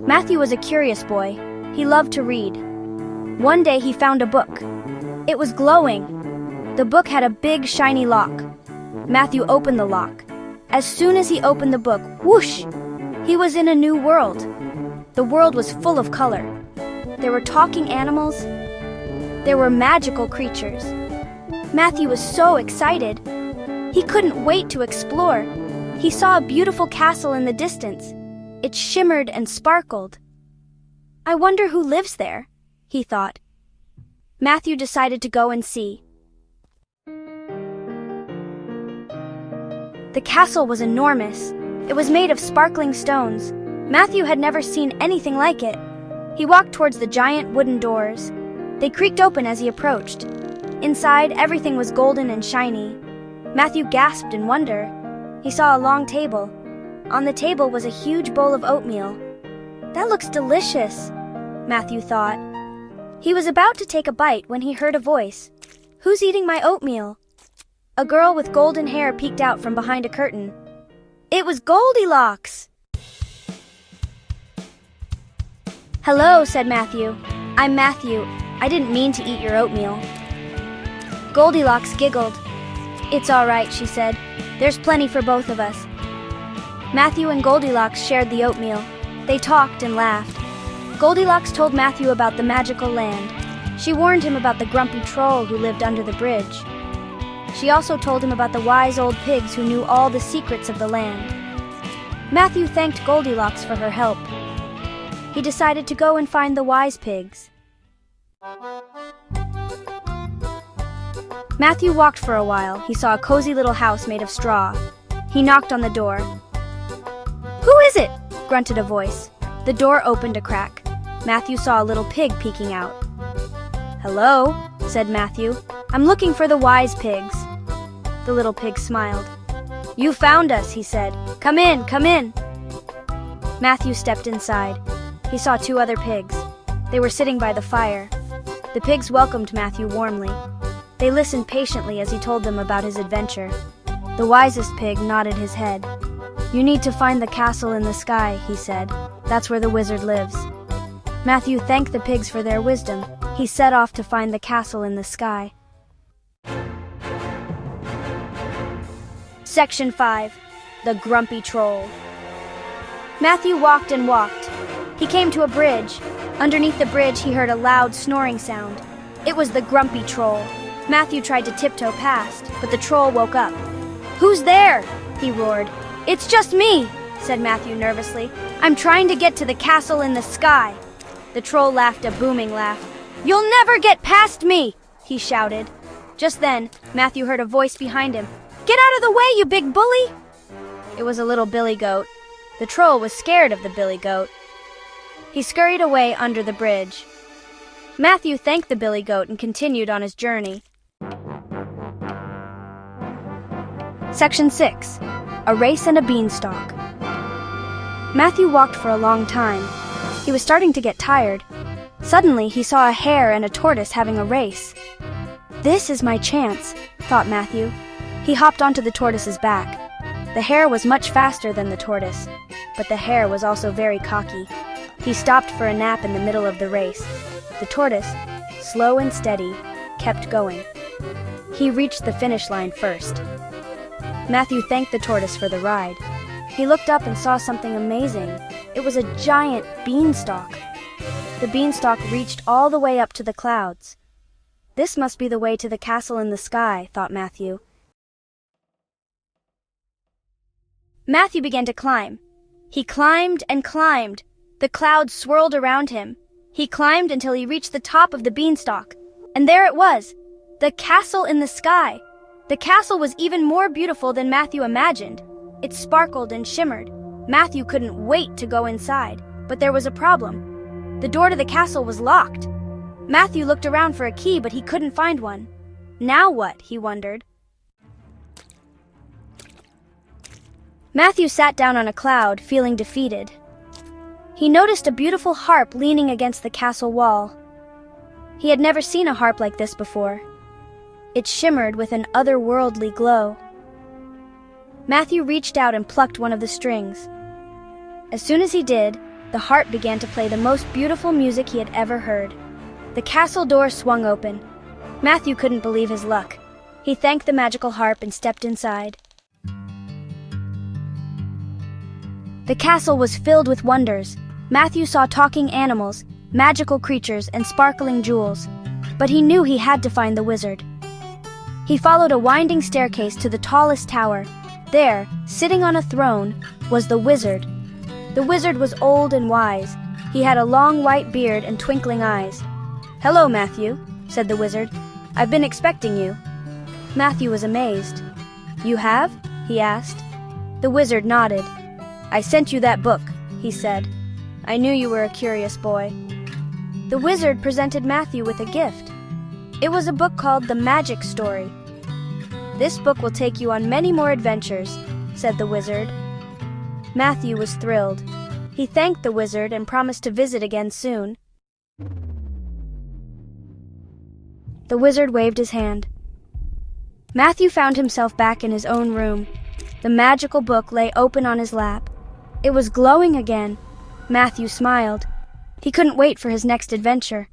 Matthew was a curious boy. He loved to read. One day he found a book. It was glowing. The book had a big shiny lock. Matthew opened the lock. As soon as he opened the book, whoosh! He was in a new world. The world was full of color. There were talking animals. There were magical creatures. Matthew was so excited. He couldn't wait to explore. He saw a beautiful castle in the distance. It shimmered and sparkled. I wonder who lives there, he thought. Matthew decided to go and see. The castle was enormous. It was made of sparkling stones. Matthew had never seen anything like it. He walked towards the giant wooden doors. They creaked open as he approached. Inside, everything was golden and shiny. Matthew gasped in wonder. He saw a long table. On the table was a huge bowl of oatmeal. That looks delicious, Matthew thought. He was about to take a bite when he heard a voice. Who's eating my oatmeal? A girl with golden hair peeked out from behind a curtain. It was Goldilocks! Hello, said Matthew. I'm Matthew. I didn't mean to eat your oatmeal. Goldilocks giggled. It's all right, she said. There's plenty for both of us. Matthew and Goldilocks shared the oatmeal. They talked and laughed. Goldilocks told Matthew about the magical land. She warned him about the grumpy troll who lived under the bridge. She also told him about the wise old pigs who knew all the secrets of the land. Matthew thanked Goldilocks for her help. He decided to go and find the wise pigs. Matthew walked for a while. He saw a cozy little house made of straw. He knocked on the door. Who is it? Grunted a voice. The door opened a crack. Matthew saw a little pig peeking out. Hello, said Matthew. I'm looking for the wise pigs. The little pig smiled. You found us, he said. Come in, come in. Matthew stepped inside. He saw two other pigs. They were sitting by the fire. The pigs welcomed Matthew warmly. They listened patiently as he told them about his adventure. The wisest pig nodded his head. You need to find the castle in the sky, he said. That's where the wizard lives. Matthew thanked the pigs for their wisdom. He set off to find the castle in the sky. Section 5. The Grumpy Troll. Matthew walked and walked. He came to a bridge. Underneath the bridge, he heard a loud snoring sound. It was the Grumpy Troll. Matthew tried to tiptoe past, but the troll woke up. Who's there? He roared. It's just me, said Matthew nervously. I'm trying to get to the castle in the sky. The troll laughed a booming laugh. You'll never get past me, he shouted. Just then, Matthew heard a voice behind him. Get out of the way, you big bully! It was a little billy goat. The troll was scared of the billy goat. He scurried away under the bridge. Matthew thanked the billy goat and continued on his journey. Section 6. A Race and a Beanstalk. Matthew walked for a long time. He was starting to get tired. Suddenly, he saw a hare and a tortoise having a race. This is my chance, thought Matthew. He hopped onto the tortoise's back. The hare was much faster than the tortoise, but the hare was also very cocky. He stopped for a nap in the middle of the race. The tortoise, slow and steady, kept going. He reached the finish line first. Matthew thanked the tortoise for the ride. He looked up and saw something amazing. It was a giant beanstalk. The beanstalk reached all the way up to the clouds. This must be the way to the castle in the sky, thought Matthew. Matthew began to climb. He climbed and climbed. The clouds swirled around him. He climbed until he reached the top of the beanstalk. And there it was, the castle in the sky. The castle was even more beautiful than Matthew imagined. It sparkled and shimmered. Matthew couldn't wait to go inside, but there was a problem. The door to the castle was locked. Matthew looked around for a key, but he couldn't find one. Now what, he wondered. Matthew sat down on a cloud, feeling defeated. He noticed a beautiful harp leaning against the castle wall. He had never seen a harp like this before. It shimmered with an otherworldly glow. Matthew reached out and plucked one of the strings. As soon as he did, the harp began to play the most beautiful music he had ever heard. The castle door swung open. Matthew couldn't believe his luck. He thanked the magical harp and stepped inside. The castle was filled with wonders. Matthew saw talking animals, magical creatures, and sparkling jewels. But he knew he had to find the wizard. He followed a winding staircase to the tallest tower. There, sitting on a throne, was the wizard. The wizard was old and wise. He had a long white beard and twinkling eyes. "Hello, Matthew," said the wizard. "I've been expecting you." Matthew was amazed. "You have?" he asked. The wizard nodded. "I sent you that book," he said. "I knew you were a curious boy." The wizard presented Matthew with a gift. It was a book called The Magic Story. "This book will take you on many more adventures," said the wizard. Matthew was thrilled. He thanked the wizard and promised to visit again soon. The wizard waved his hand. Matthew found himself back in his own room. The magical book lay open on his lap. It was glowing again. Matthew smiled. He couldn't wait for his next adventure.